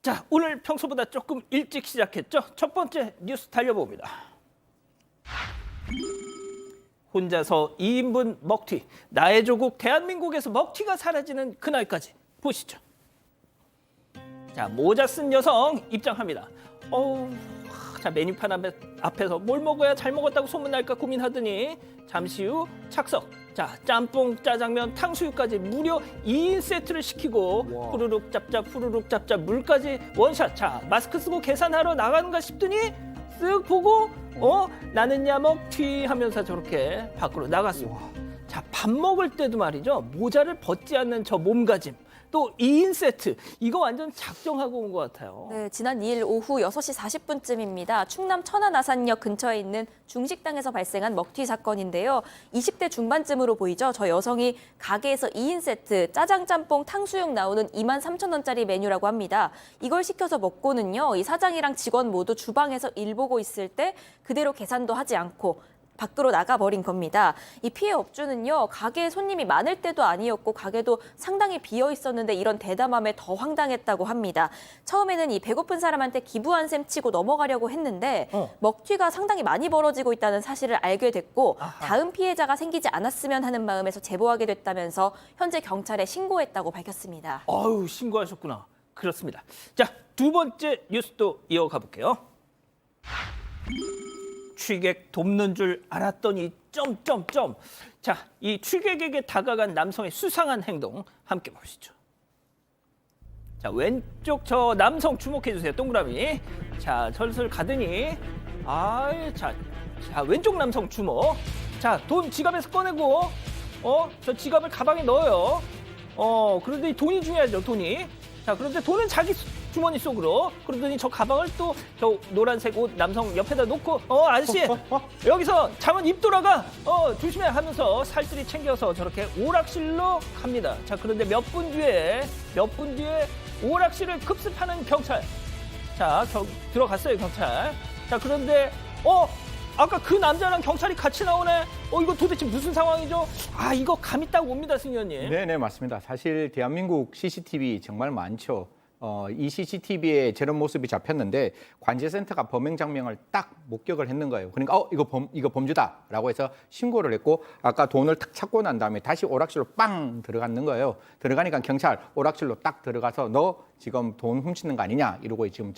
자, 오늘 평소보다 조금 일찍 시작했죠? 첫 번째 뉴스 달려봅니다. 혼자서 2인분 먹튀, 나의 조국 대한민국에서 먹튀가 사라지는 그날까지 보시죠. 자, 모자 쓴 여성 입장합니다. 자, 메뉴판 앞에서 뭘 먹어야 잘 먹었다고 소문날까 고민하더니 잠시 후 착석. 자, 짬뽕, 짜장면, 탕수육까지 무려 2인 세트를 시키고 와. 후루룩 짭짭 후루룩 짭짭 물까지 원샷. 자, 마스크 쓰고 계산하러 나가는가 싶더니 쓱 보고 나는야 먹튀 하면서 저렇게 밖으로 나갔습니다. 자, 밥 먹을 때도 말이죠. 모자를 벗지 않는 저 몸가짐. 또 2인 세트. 이거 완전 작정하고 온 것 같아요. 네, 지난 2일 오후 6시 40분쯤입니다. 충남 천안아산역 근처에 있는 중식당에서 발생한 먹튀 사건인데요. 20대 중반쯤으로 보이죠. 저 여성이 가게에서 2인 세트, 짜장, 짬뽕, 탕수육 나오는 23,000원짜리 메뉴라고 합니다. 이걸 시켜서 먹고는요. 이 사장이랑 직원 모두 주방에서 일 보고 있을 때 그대로 계산도 하지 않고 밖으로 나가버린 겁니다. 이 피해 업주는요, 가게에 손님이 많을 때도 아니었고 가게도 상당히 비어 있었는데 이런 대담함에 더 황당했다고 합니다. 처음에는 이 배고픈 사람한테 기부한 셈 치고 넘어가려고 했는데 먹튀가 상당히 많이 벌어지고 있다는 사실을 알게 됐고 다음 피해자가 생기지 않았으면 하는 마음에서 제보하게 됐다면서 현재 경찰에 신고했다고 밝혔습니다. 아유, 신고하셨구나. 그렇습니다. 자, 두 번째 뉴스도 이어가 볼게요. 취객 돕는 줄 알았더니 점점점. 자, 이 취객에게 다가간 남성의 수상한 행동 함께 보시죠. 자, 왼쪽 저 남성 주목해 주세요. 동그라미. 자, 슬슬 가더니 자, 왼쪽 남성 주목. 자, 돈 지갑에서 꺼내고 저 지갑을 가방에 넣어요. 그런데 이 돈이 중요하죠, 돈이. 자, 그런데 돈은 자기 주머니 속으로. 그러더니 저 가방을 또 저 노란색 옷 남성 옆에다 놓고 아저씨 여기서 자면 입 돌아가 조심해 하면서 살뜰히 챙겨서 저렇게 오락실로 갑니다. 자, 그런데 몇 분 뒤에 오락실을 급습하는 경찰. 자, 들어갔어요, 경찰. 자, 그런데 아까 그 남자랑 경찰이 같이 나오네. 이거 도대체 무슨 상황이죠? 이거 감이 딱 옵니다, 승현님. 네, 맞습니다. 사실 대한민국 CCTV 정말 많죠. 이 CCTV에 저런 모습이 잡혔는데 관제센터가 범행 장면을 딱 목격을 했는 거예요. 그러니까 이거 범죄다라고 해서 신고를 했고 아까 돈을 탁 찾고 난 다음에 다시 오락실로 빵 들어갔는 거예요. 들어가니까 경찰 오락실로 딱 들어가서 너 지금 돈 훔치는 거 아니냐 이러고 지금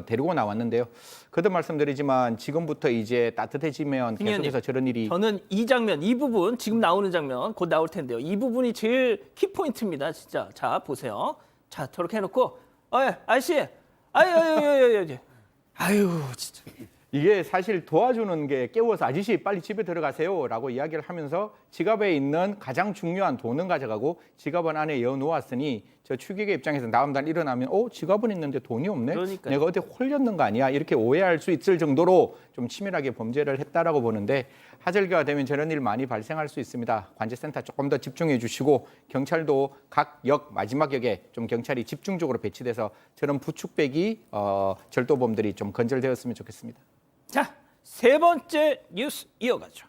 데리고 나왔는데요. 거듭 말씀드리지만 지금부터 이제 따뜻해지면 계속해서 저런 일이 저는 이 장면, 이 부분 지금 나오는 장면 곧 나올 텐데요. 이 부분이 제일 키포인트입니다, 진짜. 자, 보세요. 자, 저렇게 해놓고 아저씨, 아유, 진짜. 이게 사실 도와주는 게 깨워서 아저씨 빨리 집에 들어가세요라고 이야기를 하면서 지갑에 있는 가장 중요한 돈은 가져가고 지갑은 안에 넣어놓았으니 저 취객의 입장에서 다음 날 일어나면 지갑은 있는데 돈이 없네? 그러니까요. 내가 어디 홀렸는 거 아니야? 이렇게 오해할 수 있을 정도로 좀 치밀하게 범죄를 했다라고 보는데 하절기가 되면 저런 일 많이 발생할 수 있습니다. 관제센터 조금 더 집중해 주시고 경찰도 각 역 마지막 역에 좀 경찰이 집중적으로 배치돼서 저런 부축배기 절도범들이 좀 건절되었으면 좋겠습니다. 자, 세 번째 뉴스 이어가죠.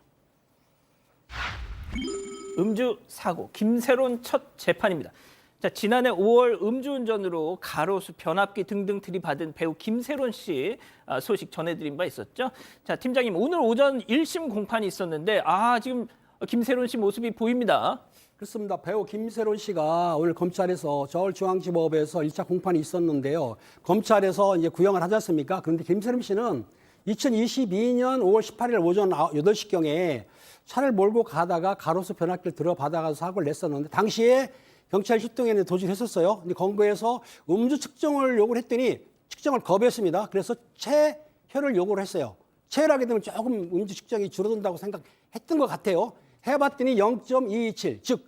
음주 사고, 김새론 첫 재판입니다. 자, 지난해 5월 음주운전으로 가로수, 변압기 등등 들이받은 배우 김새론 씨 소식 전해드린 바 있었죠. 자, 팀장님, 오늘 오전 1심 공판이 있었는데 지금 김새론 씨 모습이 보입니다. 그렇습니다. 배우 김새론 씨가 오늘 검찰에서 서울중앙지법에서 1차 공판이 있었는데요. 검찰에서 이제 구형을 하지 않습니까? 그런데 김새론 씨는 2022년 5월 18일 오전 8시경에 차를 몰고 가다가 가로수 변압기를 들어받아가서 사고를 냈었는데 당시에 경찰 출동에 도주를 했었어요. 근데 검거에서 음주 측정을 요구를 했더니 측정을 거부했습니다. 그래서 체혈을 요구를 했어요. 체혈하게 되면 조금 음주 측정이 줄어든다고 생각했던 것 같아요. 해봤더니 0.227, 즉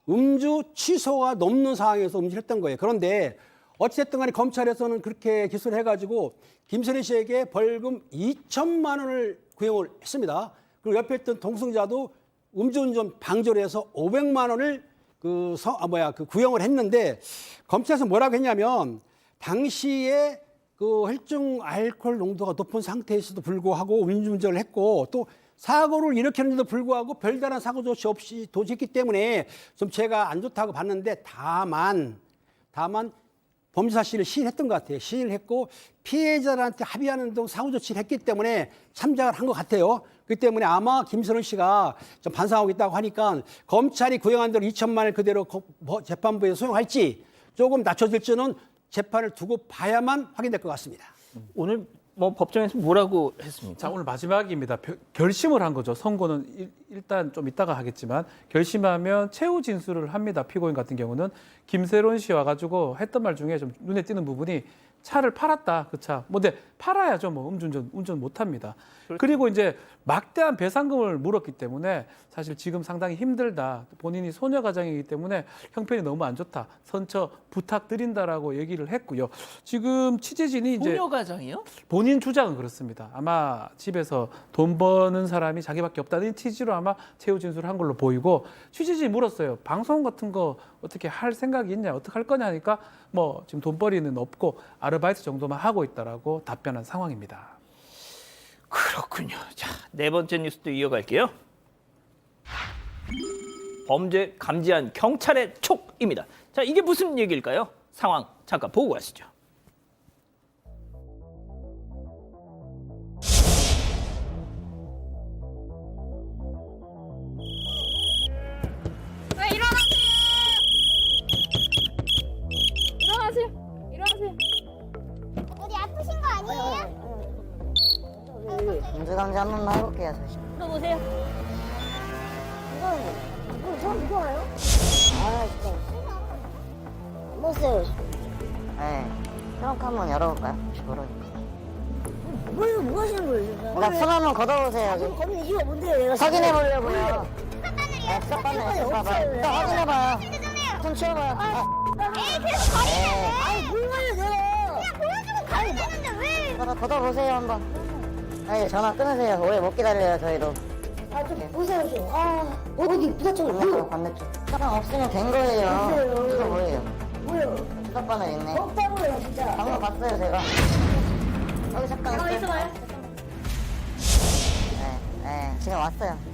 음주 취소가 넘는 상황에서 음주를 했던 거예요. 그런데 어찌됐든 간에 검찰에서는 그렇게 기소를 해가지고 김선희 씨에게 벌금 2천만 원을 구형을 했습니다. 그리고 옆에 있던 동승자도 음주운전 방조를 해서 500만 원을 구형을 했는데 검찰에서 뭐라고 했냐면 당시에 그 혈중 알코올 농도가 높은 상태에서도 불구하고 음주운전을 했고 또 사고를 일으켰는데도 불구하고 별다른 사고 조치 없이 도주했기 때문에 좀 제가 안 좋다고 봤는데 다만 범죄 사실을 시인했던 것 같아요. 시인을 했고 피해자한테 합의하는 등 사후 조치를 했기 때문에 참작을 한 것 같아요. 그렇기 때문에 아마 김세론 씨가 좀 반성하고 있다고 하니까 검찰이 구형한 대로 2천만 원을 그대로 재판부에 소용할지 조금 낮춰질지는 재판을 두고 봐야만 확인될 것 같습니다. 오늘 뭐 법정에서 뭐라고 했습니까? 자, 오늘 마지막입니다. 결심을 한 거죠. 선고는 일단 좀 이따가 하겠지만 결심하면 최후 진술을 합니다. 피고인 같은 경우는 김세론 씨 와가지고 했던 말 중에 좀 눈에 띄는 부분이 차를 팔았다. 그 차. 뭐 근데 팔아야죠. 뭐 운전 못합니다. 그리고 이제 막대한 배상금을 물었기 때문에 사실 지금 상당히 힘들다. 본인이 소녀 가정이기 때문에 형편이 너무 안 좋다. 선처 부탁드린다라고 얘기를 했고요. 지금 취재진이 이제 소녀 가정이요? 본인 주장은 그렇습니다. 아마 집에서 돈 버는 사람이 자기밖에 없다는 취지로 아마 최후 진술을 한 걸로 보이고 취재진이 물었어요. 방송 같은 거 어떻게 할 생각이 있냐, 어떻게 할 거냐 하니까 뭐 지금 돈벌이는 없고 아르바이트 정도만 하고 있다라고 답변한 상황입니다. 그렇군요. 자, 네 번째 뉴스도 이어갈게요. 범죄 감지한 경찰의 촉입니다. 자, 이게 무슨 얘기일까요? 상황 잠깐 보고 가시죠. 왜 일어나세요? 일어나세요. 어디 아프신 거 아니에요? 범죄 감지 한 번만 해볼게요. 들어보세요. 이거 처음 좋아요? 아, 진짜. 못 써요. 네. 트렁크 한번 열어볼까요? 혹시 모르니까. 뭐 하시는 거예요? 그러니까 손 한번 걷어보세요. 지금 거기 이유가 뭔데요? 내가 확인해 보려고요. 네, 수사바늘 있어 봐봐요. 또 확인해봐요. 손 치워봐요. 에이 계속 거리네. 아이, 뭐예요 내가? 그냥 보여주고 가면 되는데 왜? 걷어보세요, 한번. 네, 전화 끊으세요. 오래 못 기다려요, 저희도. 좀 보세요 좀. 어디 부사적으로 반대쪽, 반대쪽. 사람 없으면 된 거예요. 이거 뭐예요? 뭐예요? 수사바늘 있네. 없다고요 진짜. 방금 봤어요, 제가. 여기 잠깐 있어요. 있어봐요. 네, 지금 왔어요.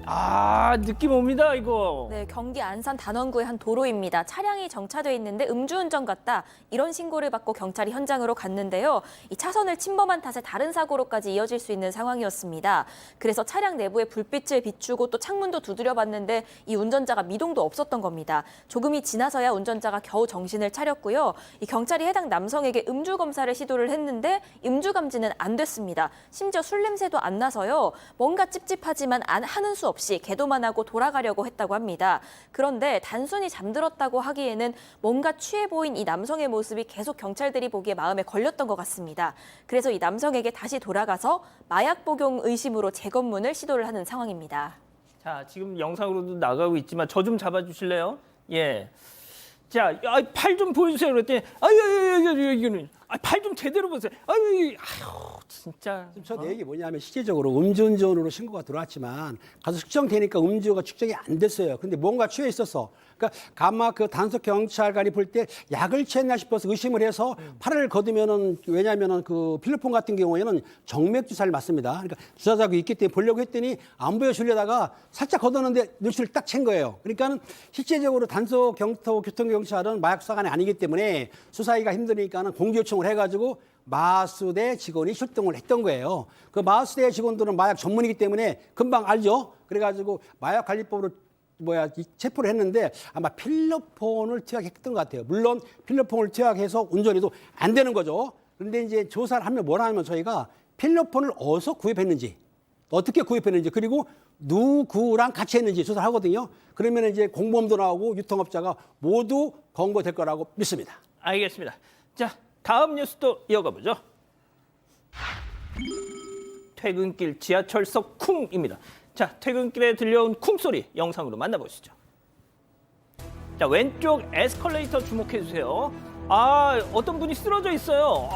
아, 느낌 옵니다, 이거. 네, 경기 안산 단원구의 한 도로입니다. 차량이 정차돼 있는데 음주운전 같다. 이런 신고를 받고 경찰이 현장으로 갔는데요. 이 차선을 침범한 탓에 다른 사고로까지 이어질 수 있는 상황이었습니다. 그래서 차량 내부에 불빛을 비추고 또 창문도 두드려봤는데 이 운전자가 미동도 없었던 겁니다. 조금이 지나서야 운전자가 겨우 정신을 차렸고요. 이 경찰이 해당 남성에게 음주 검사를 시도를 했는데 음주 감지는 안 됐습니다. 심지어 술 냄새도 안 나서요. 뭔가 찝찝하지만 하는 수 없이 계도만 하고 돌아가려고 했다고 합니다. 그런데 단순히 잠들었다고 하기에는 뭔가 취해 보인 이 남성의 모습이 계속 경찰들이 보기에 마음에 걸렸던 것 같습니다. 그래서 이 남성에게 다시 돌아가서 마약 복용 의심으로 재검문을 시도를 하는 상황입니다. 자, 지금 영상으로도 나가고 있지만 저 좀 잡아주실래요? 예. 자, 팔 좀 보여주세요. 그랬더니, 팔 좀 제대로 보세요. 아유, 진짜. 지금 저 얘기 뭐냐면 실제적으로 음주운전으로 신고가 들어왔지만 가서 측정되니까 음주가 측정이 안 됐어요. 근데 뭔가 취해 있었어. 그러니까 아마 그 단속 경찰관이 볼 때 약을 취했나 싶어서 의심을 해서 팔을 걷으면은 왜냐면은 그 필로폰 같은 경우에는 정맥 주사를 맞습니다. 그러니까 주사자가 있기 때문에 보려고 했더니 안 보여주려다가 살짝 걷었는데 눈치를 딱 챈 거예요. 그러니까는 실제적으로 단속 교통경찰은 마약 수사관이 아니기 때문에 수사하기가 힘드니까는 공지 요청을 해가지고 마수대 직원이 출동을 했던 거예요. 그 마수대 직원들은 마약 전문이기 때문에 금방 알죠. 그래가지고 마약관리법으로 체포를 했는데 아마 필로폰을 투약했던 것 같아요. 물론 필로폰을 투약해서 운전해도 안 되는 거죠. 그런데 이제 조사를 하면 뭐라 하면 저희가 필로폰을 어디서 구입했는지, 어떻게 구입했는지, 그리고 누구랑 같이 했는지 조사를 하거든요. 그러면 이제 공범도 나오고 유통업자가 모두 검거될 거라고 믿습니다. 알겠습니다. 자, 다음 뉴스도 이어가 보죠. 퇴근길 지하철석 쿵입니다. 자, 퇴근길에 들려온 쿵 소리 영상으로 만나보시죠. 자, 왼쪽 에스컬레이터 주목해 주세요. 어떤 분이 쓰러져 있어요.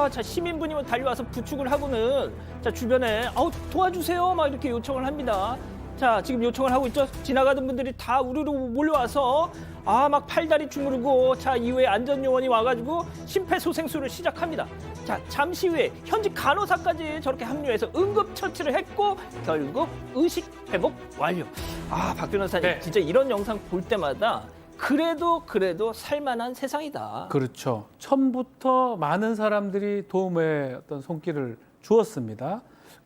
자, 시민분이 달려와서 부축을 하고는 자, 주변에 도와주세요 막 이렇게 요청을 합니다. 자, 지금 요청을 하고 있죠. 지나가던 분들이 다 우르르 몰려와서 막 팔다리 주무르고 자, 이후에 안전요원이 와가지고 심폐소생술을 시작합니다. 자, 잠시 후에 현직 간호사까지 저렇게 합류해서 응급처치를 했고 결국 의식 회복 완료. 박 변호사님, 네. 진짜 이런 영상 볼 때마다 그래도 살만한 세상이다. 그렇죠. 처음부터 많은 사람들이 도움의 어떤 손길을 주었습니다.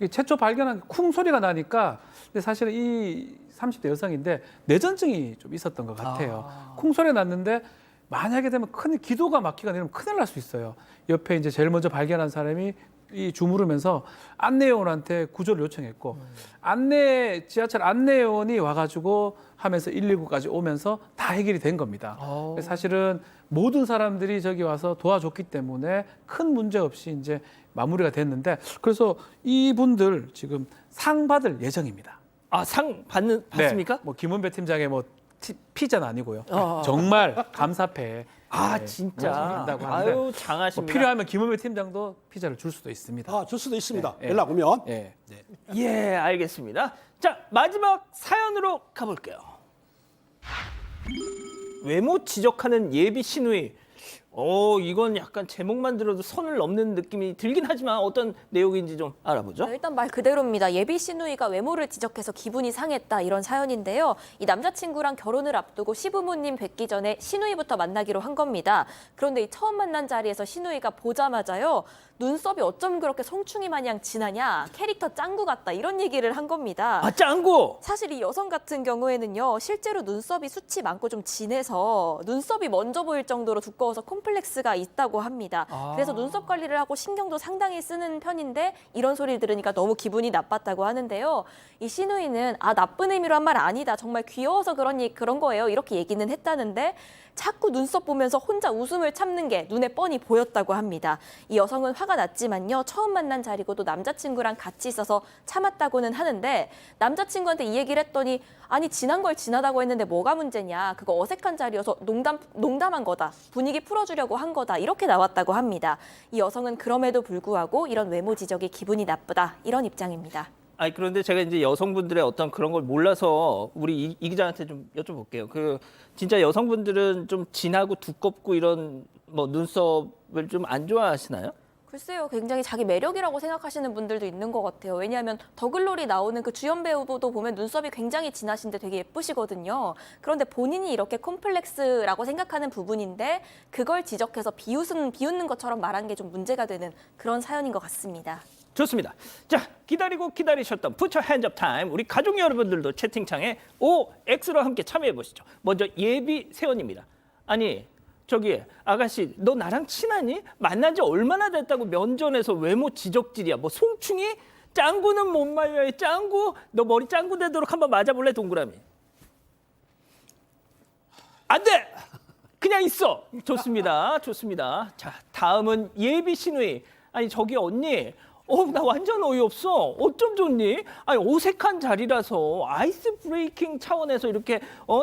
최초 발견한 쿵 소리가 나니까 근데 사실은 이 30대 여성인데 뇌전증이 좀 있었던 것 같아요. 쿵 소리가 났는데 만약에 되면 큰 기도가 막히거나 이러면 큰일 날 수 있어요. 옆에 이제 제일 먼저 발견한 사람이 이 주무르면서 안내요원한테 구조를 요청했고 지하철 안내요원이 와가지고 하면서 119까지 오면서 다 해결이 된 겁니다. 사실은 모든 사람들이 저기 와서 도와줬기 때문에 큰 문제 없이 이제 마무리가 됐는데 그래서 이분들 지금 상 받을 예정입니다. 아, 상 받습니까? 뭐 김은배 팀장의 뭐 피자는 아니고요. 정말 감사패. 아, 네, 진짜. 된다고 하는데 아유, 장하십니다. 뭐 필요하면 김은배 팀장도 피자를 줄 수도 있습니다. 아, 줄 수도 있습니다. 네, 연락 오면. 예. 예, 알겠습니다. 자, 마지막 사연으로 가볼게요. 외모 지적하는 예비 시누이. 이건 약간 제목만 들어도 선을 넘는 느낌이 들긴 하지만 어떤 내용인지 좀 알아보죠. 일단 말 그대로입니다. 예비 시누이가 외모를 지적해서 기분이 상했다 이런 사연인데요. 이 남자친구랑 결혼을 앞두고 시부모님 뵙기 전에 시누이부터 만나기로 한 겁니다. 그런데 이 처음 만난 자리에서 시누이가 보자마자요. 눈썹이 어쩜 그렇게 송충이 마냥 진하냐. 캐릭터 짱구 같다 이런 얘기를 한 겁니다. 아, 짱구! 사실 이 여성 같은 경우에는요. 실제로 눈썹이 숱이 많고 좀 진해서 눈썹이 먼저 보일 정도로 두꺼워서 콤플렉스가 있다고 합니다. 그래서 눈썹 관리를 하고 신경도 상당히 쓰는 편인데 이런 소리를 들으니까 너무 기분이 나빴다고 하는데요. 이 시누이는 나쁜 의미로 한 말 아니다. 정말 귀여워서 그런 거예요. 이렇게 얘기는 했다는데 자꾸 눈썹 보면서 혼자 웃음을 참는 게 눈에 뻔히 보였다고 합니다. 이 여성은 화가 났지만요. 처음 만난 자리고 또 남자친구랑 같이 있어서 참았다고는 하는데 남자친구한테 이 얘기를 했더니 아니 지난 걸 지나다고 했는데 뭐가 문제냐. 그거 어색한 자리여서 농담한 거다. 분위기 풀어주려고 한 거다. 이렇게 나왔다고 합니다. 이 여성은 그럼에도 불구하고 이런 외모 지적이 기분이 나쁘다. 이런 입장입니다. 아니, 그런데 제가 이제 여성분들의 어떤 그런 걸 몰라서 우리 이 기자한테 좀 여쭤볼게요. 진짜 여성분들은 좀 진하고 두껍고 이런 뭐 눈썹을 좀 안 좋아하시나요? 글쎄요, 굉장히 자기 매력이라고 생각하시는 분들도 있는 것 같아요. 왜냐하면 더글로리 나오는 그 주연 배우도 보면 눈썹이 굉장히 진하신데 되게 예쁘시거든요. 그런데 본인이 이렇게 콤플렉스라고 생각하는 부분인데 그걸 지적해서 비웃는 것처럼 말한 게 좀 문제가 되는 그런 사연인 것 같습니다. 좋습니다. 자, 기다리셨던 푸처 핸즈업 타임. 우리 가족 여러분들도 채팅창에 OX로 함께 참여해 보시죠. 먼저 예비 세연입니다. 아니, 저기 아가씨, 너 나랑 친하니? 만난 지 얼마나 됐다고 면전에서 외모 지적질이야. 뭐 송충이? 짱구는 못 말려. 짱구? 너 머리 짱구 되도록 한번 맞아볼래, 동그라미? 안 돼! 그냥 있어. 좋습니다. 자, 다음은 예비 시누이. 아니, 저기 언니. 나 완전 어이없어. 어쩜 좋니? 아니, 어색한 자리라서 아이스 브레이킹 차원에서 이렇게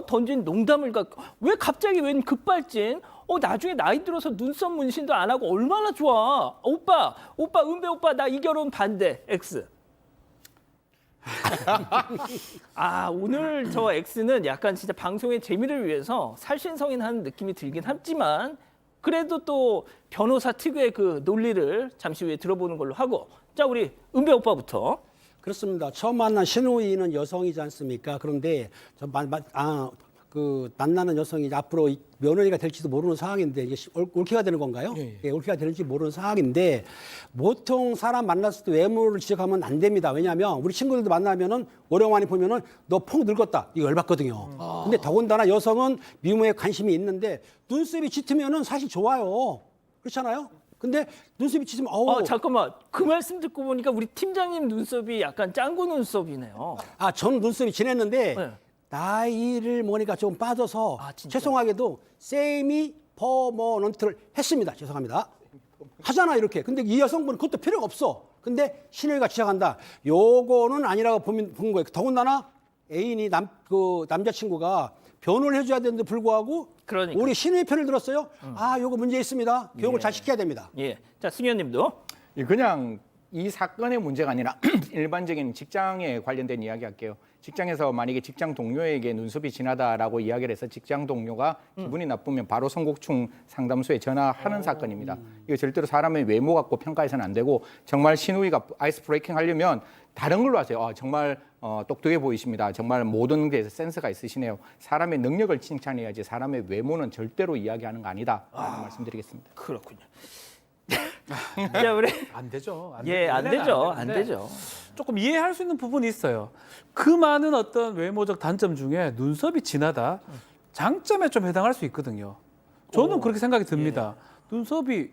던진 농담을 왜 갑자기 웬 급발진? 나중에 나이 들어서 눈썹 문신도 안 하고 얼마나 좋아. 오빠, 은배 오빠, 나 이 결혼 반대. X. 오늘 저 X는 약간 진짜 방송의 재미를 위해서 살신성인하는 느낌이 들긴 하지만 그래도 또 변호사 특유의 그 논리를 잠시 후에 들어보는 걸로 하고, 자, 우리 은배 오빠부터. 그렇습니다. 처음 만난 시누이는 여성이지 않습니까? 그런데 만나는 여성이 이제 앞으로 며느리가 될지도 모르는 상황인데 이제 올케가 되는 건가요? 예, 올케가 되는지 모르는 상황인데 보통 사람 만났을 때 외모를 지적하면 안 됩니다. 왜냐하면 우리 친구들도 만나면은 오랜만에 보면은 너 폭 늙었다 이거 열받거든요. 근데 더군다나 여성은 미모에 관심이 있는데 눈썹이 짙으면은 사실 좋아요. 그렇잖아요? 근데 눈썹이 짙으면 잠깐만, 그 말씀 듣고 보니까 우리 팀장님 눈썹이 약간 짱구 눈썹이네요. 저는 눈썹이 진했는데 네. 나이를 먹으니까 좀 빠져서 죄송하게도 세미 퍼머넌트를 했습니다. 죄송합니다. 하잖아 이렇게. 근데 이 여성분은 그것도 필요가 없어. 근데 신우이가 지적한다. 요거는 아니라고 본 거예요. 더군다나 애인이 남자친구가 변호를 해줘야 되는데 불구하고 그러니까. 우리 신우이 편을 들었어요. 요거 문제 있습니다. 교육을 잘 시켜야 됩니다. 예. 자, 승현님도. 그냥 이 사건의 문제가 아니라 일반적인 직장에 관련된 이야기 할게요. 직장에서 만약에 직장 동료에게 눈썹이 진하다라고 이야기를 해서 직장 동료가 기분이 나쁘면 바로 성곡충 상담소에 전화하는 사건입니다. 이거 절대로 사람의 외모 갖고 평가해서는 안 되고 정말 시누이가 아이스 브레이킹 하려면 다른 걸로 하세요. 정말 똑똑해 보이십니다. 정말 모든 데서 센스가 있으시네요. 사람의 능력을 칭찬해야지 사람의 외모는 절대로 이야기하는 거 아니다. 라는 말씀드리겠습니다. 그렇군요. 자, 우리 안 되죠. 예, 안 되는데 되죠. 안 안 되는데 되죠. 조금 이해할 수 있는 부분이 있어요. 그 많은 어떤 외모적 단점 중에 눈썹이 진하다. 장점에 좀 해당할 수 있거든요. 저는 그렇게 생각이 듭니다. 눈썹이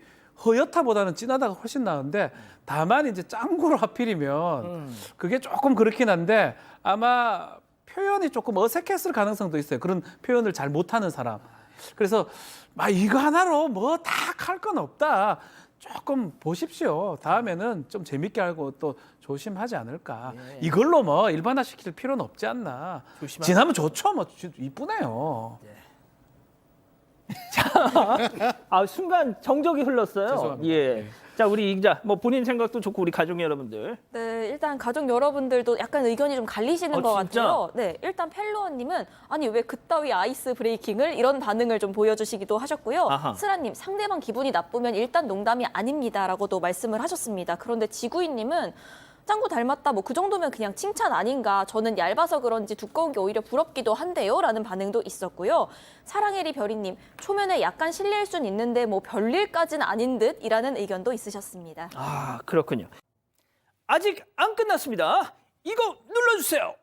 허옇다보다는 진하다가 훨씬 나은데 다만 이제 짱구로 하필이면 그게 조금 그렇긴 한데 아마 표현이 조금 어색했을 가능성도 있어요. 그런 표현을 잘 못하는 사람. 그래서 막 이거 하나로 뭐 다 할 건 없다. 조금 보십시오. 다음에는 좀 재밌게 하고 또 조심하지 않을까. 이걸로 뭐 일반화시킬 필요는 없지 않나. 지나면 좋죠. 뭐 이쁘네요. 아, 순간 정적이 흘렀어요. 죄송합니다. 예. 네. 자, 우리 이 기자, 뭐 본인 생각도 좋고 우리 가족 여러분들. 네, 일단 가족 여러분들도 약간 의견이 좀 갈리시는 것 진짜? 같아요. 네, 일단 펠로원님은 아니 왜 그따위 아이스 브레이킹을 이런 반응을 좀 보여주시기도 하셨고요. 아하. 스라님 상대방 기분이 나쁘면 일단 농담이 아닙니다라고도 말씀을 하셨습니다. 그런데 지구인님은 짱구 닮았다 뭐 그 정도면 그냥 칭찬 아닌가 저는 얇아서 그런지 두꺼운 게 오히려 부럽기도 한데요 라는 반응도 있었고요. 사랑해리 별이님 초면에 약간 실례일 순 있는데 뭐 별일까지는 아닌 듯이라는 의견도 있으셨습니다. 아, 그렇군요. 아직 안 끝났습니다. 이거 눌러주세요.